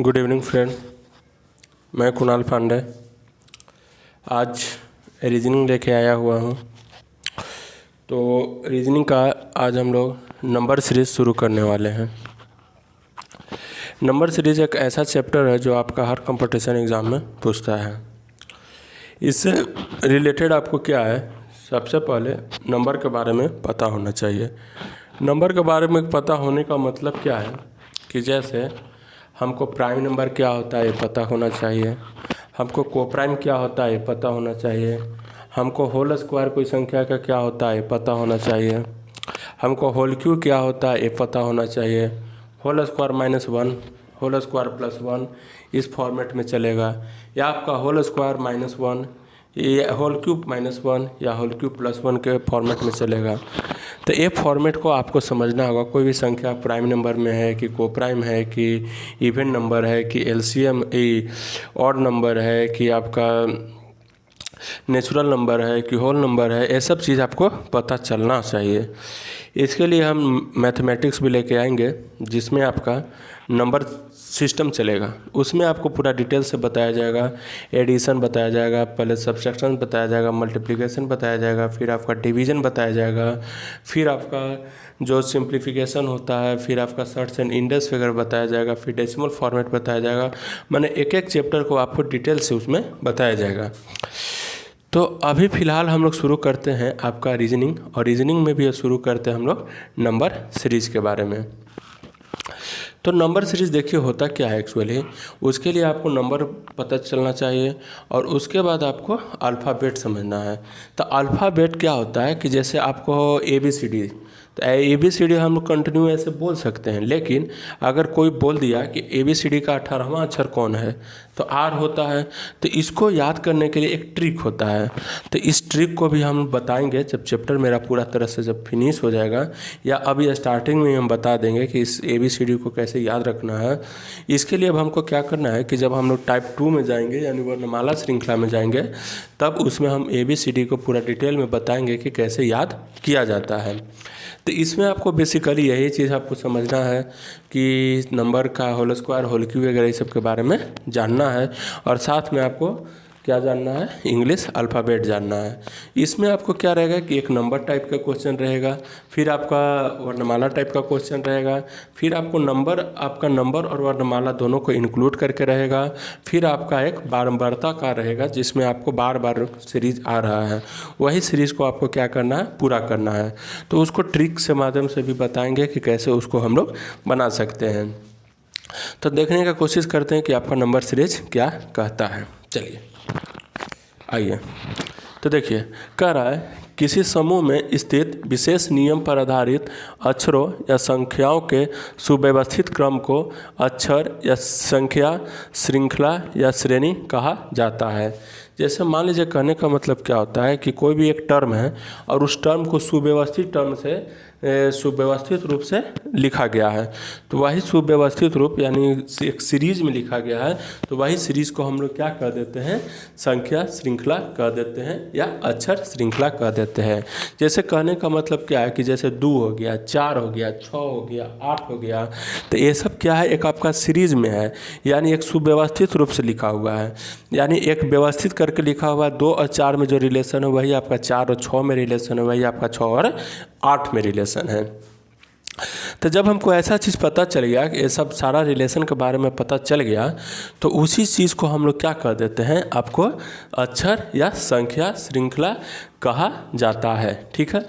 Good evening friend, मैं कुणाल पांडे आज reasoning लेके आया हुआ हूँ। तो रीजनिंग का आज हम लोग नंबर सीरीज़ शुरू करने वाले हैं। नंबर सीरीज़ एक ऐसा चैप्टर है जो आपका हर कंपटीशन एग्ज़ाम में पूछता है। इससे रिलेटेड आपको क्या है, सबसे पहले नंबर के बारे में पता होना चाहिए। नंबर के बारे में पता होने का मतलब क्या है कि जैसे हमको प्राइम नंबर क्या होता है ये पता होना चाहिए, हमको कोप्राइम क्या होता है ये पता होना चाहिए, हमको होल स्क्वायर कोई संख्या का क्या होता है ये पता होना चाहिए, हमको होल क्यूब क्या होता है ये पता होना चाहिए। होल स्क्वायर -1, होल स्क्वायर +1 इस फॉर्मेट में चलेगा, या आपका होल स्क्वायर -1 ये होल क्यूब -1 या होल क्यूब +1 के फॉर्मेट में चलेगा। तो ये फॉर्मेट को आपको समझना होगा। कोई भी संख्या प्राइम नंबर में है कि कोप्राइम है कि इवन नंबर है कि एलसीएम ऑड नंबर है कि आपका नेचुरल नंबर है कि होल नंबर है, ये सब चीज़ आपको पता चलना चाहिए। इसके लिए हम मैथमेटिक्स भी लेके आएंगे जिसमें आपका नंबर सिस्टम चलेगा। उसमें आपको पूरा डिटेल से बताया जाएगा, एडिशन बताया जाएगा, पहले सब्सट्रैक्शन बताया जाएगा, मल्टीप्लिकेशन बताया जाएगा, फिर आपका डिवीज़न बताया जाएगा, फिर आपका जो सिंप्लीफिकेशन होता है, फिर आपका सर्ट्स एंड इंडेक्स फिगर बताया जाएगा, फिर डेसिमल फॉर्मेट बताया जाएगा। माने एक एक चैप्टर को आपको डिटेल से उसमें बताया जाएगा। तो अभी फ़िलहाल हम लोग शुरू करते हैं आपका रीजनिंग, और रीजनिंग में भी शुरू करते हैं हम लोग नंबर सीरीज़ के बारे में। तो नंबर सीरीज़ देखिए होता क्या है एक्चुअली, उसके लिए आपको नंबर पता चलना चाहिए और उसके बाद आपको अल्फ़ाबेट समझना है। तो अल्फ़ाबेट क्या होता है कि जैसे आपको ABCD, तो ABCD हम लोग कंटिन्यू ऐसे बोल सकते हैं, लेकिन अगर कोई बोल दिया कि ABCD का 18वां अक्षर कौन है तो R होता है। तो इसको याद करने के लिए एक ट्रिक होता है। तो इस ट्रिक को भी हम बताएंगे जब चैप्टर मेरा पूरा तरह से जब फिनिश हो जाएगा, या अभी स्टार्टिंग में हम बता देंगे कि इस ABCD को कैसे याद रखना है। इसके लिए अब हमको क्या करना है कि जब हम लोग टाइप 2 में जाएंगे यानी वर्णमाला श्रृंखला में जाएंगे, तब उसमें हम ABCD को पूरा डिटेल में बताएंगे कि कैसे याद किया जाता है। तो इसमें आपको बेसिकली यही चीज़ आपको समझना है कि नंबर का होल स्क्वायर, होल क्यूब वगैरह इस सब के बारे में जानना है, और साथ में आपको क्या जानना है, इंग्लिश अल्फ़ाबेट जानना है। इसमें आपको क्या रहेगा कि एक नंबर टाइप का क्वेश्चन रहेगा, फिर आपका वर्णमाला टाइप का क्वेश्चन रहेगा, फिर आपको आपका नंबर और वर्णमाला दोनों को इंक्लूड करके रहेगा, फिर आपका एक बारंबारता का रहेगा जिसमें आपको बार बार सीरीज़ आ रहा है, वही सीरीज़ को आपको क्या करना है, पूरा करना है। तो उसको ट्रिक से माध्यम से भी बताएंगे कि कैसे उसको हम लोग बना सकते हैं। तो देखने का कोशिश करते हैं कि आपका नंबर सीरीज क्या कहता है। चलिए आइए, तो देखिए कह रहा है किसी समूह में स्थित विशेष नियम पर आधारित अक्षरों या संख्याओं के सुव्यवस्थित क्रम को अक्षर या संख्या, श्रृंखला या श्रेणी कहा जाता है। जैसे मान लीजिए, कहने का मतलब क्या होता है कि कोई भी एक टर्म है और उस टर्म को सुव्यवस्थित रूप से लिखा गया है, तो वही सुव्यवस्थित रूप यानी एक सीरीज़ में लिखा गया है, तो वही सीरीज़ को हम लोग क्या कह देते हैं, संख्या श्रृंखला कह देते हैं या अक्षर श्रृंखला कह देते हैं। जैसे कहने का मतलब क्या है कि जैसे 2 हो गया, 4 हो गया, 6 हो गया, 8 हो गया, तो ये सब क्या है, एक आपका सीरीज़ में है, यानी एक सुव्यवस्थित रूप से लिखा हुआ है, यानी एक व्यवस्थित करके लिखा हुआ है। 2 और 4 में जो रिलेशन है वही आपका 4 और 6 में रिलेशन है, वही आपका 6 और 8 में रिलेशन है। तो जब हमको ऐसा चीज़ पता चल गया कि ये सब सारा रिलेशन के बारे में पता चल गया, तो उसी चीज़ को हम लोग क्या कर देते हैं, आपको अक्षर या संख्या श्रृंखला कहा जाता है। ठीक है,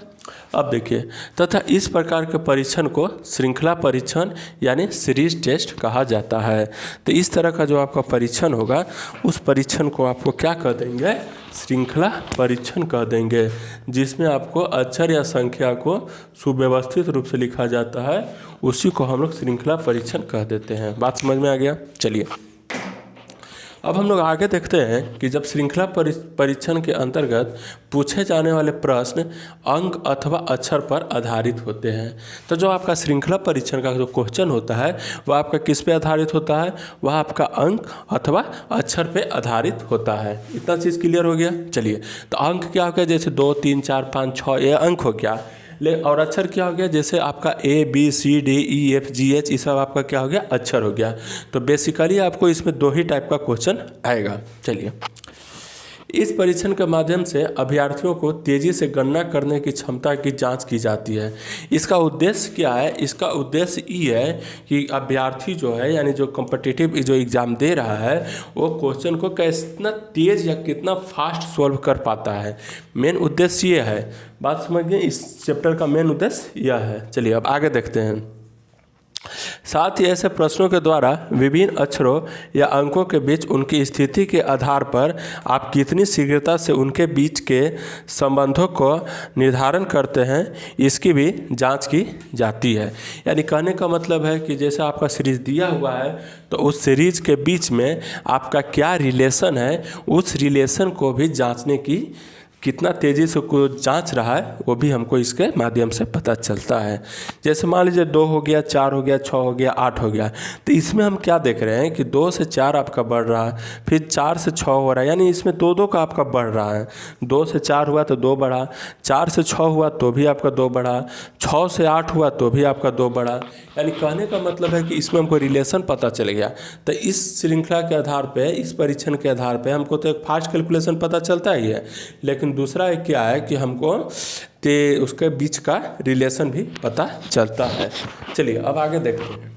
अब देखिए, तथा इस प्रकार के परीक्षण को श्रृंखला परीक्षण यानी सीरीज टेस्ट कहा जाता है। तो इस तरह का जो आपका परीक्षण होगा, उस परीक्षण को आपको क्या कर देंगे, श्रृंखला परीक्षण कह देंगे, जिसमें आपको अक्षर या संख्या को सुव्यवस्थित रूप से लिखा जाता है, उसी को हम लोग श्रृंखला परीक्षण कह देते हैं। बात समझ में आ गया। चलिए अब हम लोग आगे देखते हैं कि जब श्रृंखला परीक्षण के अंतर्गत पूछे जाने वाले प्रश्न अंक अथवा अक्षर पर आधारित होते हैं। तो जो आपका श्रृंखला परीक्षण का जो क्वेश्चन होता है वह आपका किस पे आधारित होता है, वह आपका अंक अथवा अक्षर पे आधारित होता है। इतना चीज़ क्लियर हो गया। चलिए, तो अंक क्या हो गया, जैसे 2, 3, 4, 5, 6 ये अंक हो गया, और अक्षर क्या हो गया, जैसे आपका ABCDEFGH ये सब आपका क्या हो गया, अक्षर हो गया। तो बेसिकली आपको इसमें 2 ही टाइप का क्वेश्चन आएगा। चलिए, इस परीक्षण के माध्यम से अभ्यर्थियों को तेज़ी से गणना करने की क्षमता की जांच की जाती है। इसका उद्देश्य क्या है? इसका उद्देश्य ये है कि अभ्यर्थी जो है, यानी जो कॉम्पिटिटिव जो एग्ज़ाम दे रहा है, वो क्वेश्चन को कितना तेज़ या कितना फास्ट सॉल्व कर पाता है। मेन उद्देश्य ये है। बात समझ गए? इस चैप्टर का मेन उद्देश्य यह है। चलिए अब आगे देखते हैं। साथ ही ऐसे प्रश्नों के द्वारा विभिन्न अक्षरों या अंकों के बीच उनकी स्थिति के आधार पर आप कितनी शीघ्रता से उनके बीच के संबंधों को निर्धारण करते हैं, इसकी भी जांच की जाती है। यानी कहने का मतलब है कि जैसे आपका सीरीज दिया हुआ है, तो उस सीरीज के बीच में आपका क्या रिलेशन है, उस रिलेशन को भी जांचने की, कितना तेज़ी से को जांच रहा है, वो भी हमको इसके माध्यम से पता चलता है। जैसे मान लीजिए 2 हो गया, 4 हो गया, 6 हो गया, 8 हो गया, तो इसमें हम क्या देख रहे हैं कि 2 से 4 आपका बढ़ रहा है, फिर 4 से 6 हो रहा है, यानी इसमें 2-2 का आपका बढ़ रहा है। 2 से 4 हुआ तो 2 बढ़ा, 4 से 6 हुआ तो भी आपका 2 बढ़ा, 6 से 8 हुआ तो भी आपका 2 बढ़ा। यानी कहने का मतलब है कि इसमें हमको रिलेशन पता चल गया। तो इस श्रृंखला के आधार पे, इस परीक्षण के आधार पे हमको तो एक फास्ट कैलकुलेशन पता चलता ही है, लेकिन दूसरा एक क्या है कि हमको उसके बीच का रिलेशन भी पता चलता है। चलिए अब आगे देखते हैं।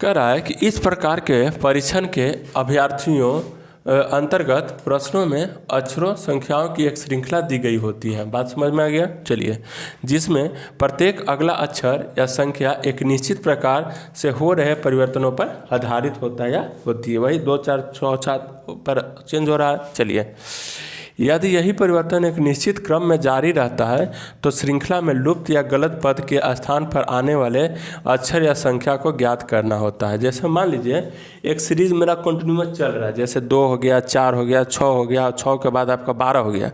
कह रहा है कि इस प्रकार के परीक्षण के अभ्यर्थियों अंतर्गत प्रश्नों में अक्षरों संख्याओं की एक श्रृंखला दी गई होती है। बात समझ में आ गया? चलिए, जिसमें प्रत्येक अगला अक्षर या संख्या एक निश्चित प्रकार से हो रहे परिवर्तनों पर आधारित होता है या होती है। वही 2, 4, 6, 7 पर चेंज हो रहा है। चलिए, यदि यही परिवर्तन एक निश्चित क्रम में जारी रहता है तो श्रृंखला में लुप्त या गलत पद के स्थान पर आने वाले अक्षर या संख्या को ज्ञात करना होता है। जैसे मान लीजिए एक सीरीज मेरा कंटिन्यूस चल रहा है, जैसे 2 हो गया, 4 हो गया, 6 हो गया, 6 के बाद आपका 12 हो गया।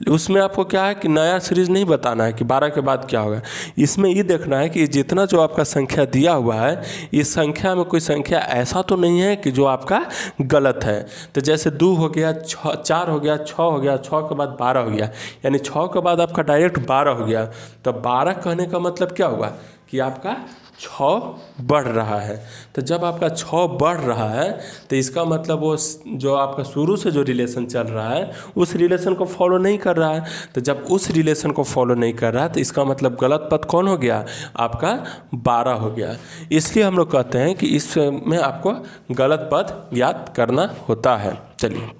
उसमें आपको क्या है कि नया सीरीज नहीं बताना है कि 12 के बाद क्या होगा। इसमें ये देखना है कि जितना जो आपका संख्या दिया हुआ है, इस संख्या में कोई संख्या ऐसा तो नहीं है कि जो आपका गलत है। तो जैसे 2 हो गया, 4 हो गया, 6 हो गया, 6 के बाद 12 हो गया, यानी 6 के बाद आपका डायरेक्ट 12 हो गया। तो 12 कहने का मतलब क्या होगा कि आपका 6 बढ़ रहा है। तो जब आपका 6 बढ़ रहा है तो इसका मतलब वो जो आपका शुरू से जो रिलेशन चल रहा है, उस रिलेशन को फॉलो नहीं कर रहा है। तो जब उस रिलेशन को फॉलो नहीं कर रहा है तो इसका मतलब गलत पद कौन हो गया? आपका 12 हो गया। इसलिए हम लोग कहते हैं कि इसमें आपको गलत पद याद करना होता है। चलिए,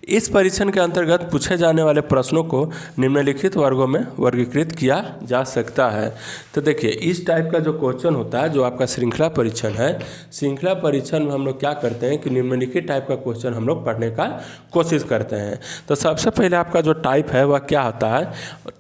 इस परीक्षण के अंतर्गत पूछे जाने वाले प्रश्नों को निम्नलिखित वर्गों में वर्गीकृत किया जा सकता है। तो देखिए, इस टाइप का जो क्वेश्चन होता है, जो आपका श्रृंखला परीक्षण है, श्रृंखला परीक्षण में हम लोग क्या करते हैं कि निम्नलिखित टाइप का क्वेश्चन हम लोग पढ़ने का कोशिश करते हैं। तो सबसे पहले आपका जो टाइप है वह क्या होता है?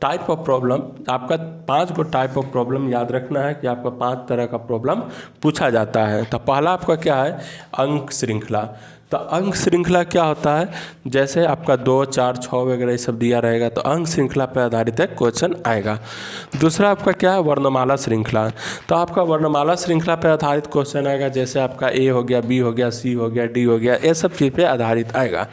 Type of problem. आपका 5 गो टाइप ऑफ प्रॉब्लम याद रखना है कि आपका 5 तरह का प्रॉब्लम पूछा जाता है। तो पहला आपका क्या है? अंक श्रृंखला। तो अंक श्रृंखला क्या होता है? जैसे आपका 2, 4, 6 वगैरह ये सब दिया रहेगा तो अंक श्रृंखला पर आधारित एक क्वेश्चन आएगा। दूसरा आपका क्या है? वर्णमाला श्रृंखला। तो आपका वर्णमाला श्रृंखला पर आधारित क्वेश्चन आएगा, जैसे आपका A हो गया, B हो गया, C हो गया, D हो गया, ये सब चीज़ पे आधारित आएगा।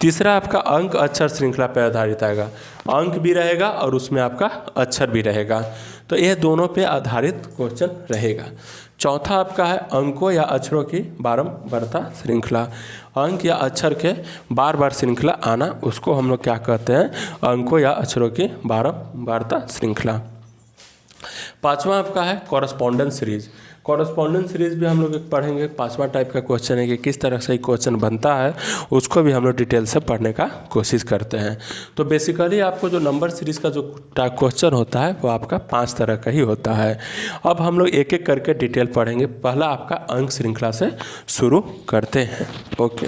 तीसरा आपका अंक अक्षर श्रृंखला पर आधारित आएगा। अंक भी रहेगा और उसमें आपका अक्षर भी रहेगा। तो ये दोनों पे आधारित क्वेश्चन रहेगा। चौथा आपका है अंकों या अक्षरों की बारंबारता श्रृंखला। अंक या अक्षर के बार बार श्रृंखला आना, उसको हम लोग क्या कहते हैं? अंकों या अक्षरों की बारंबारता श्रृंखला। पांचवा आपका है कॉरेस्पॉन्डेंस सीरीज। कॉरेस्पॉन्डेंस सीरीज भी हम लोग पढ़ेंगे। 5वां टाइप का क्वेश्चन है कि किस तरह से क्वेश्चन बनता है, उसको भी हम लोग डिटेल से पढ़ने का कोशिश करते हैं। तो बेसिकली आपको जो नंबर सीरीज का जो क्वेश्चन होता है वो आपका 5 तरह का ही होता है। अब हम लोग एक एक करके डिटेल पढ़ेंगे। पहला आपका अंक श्रृंखला से शुरू करते हैं। ओके।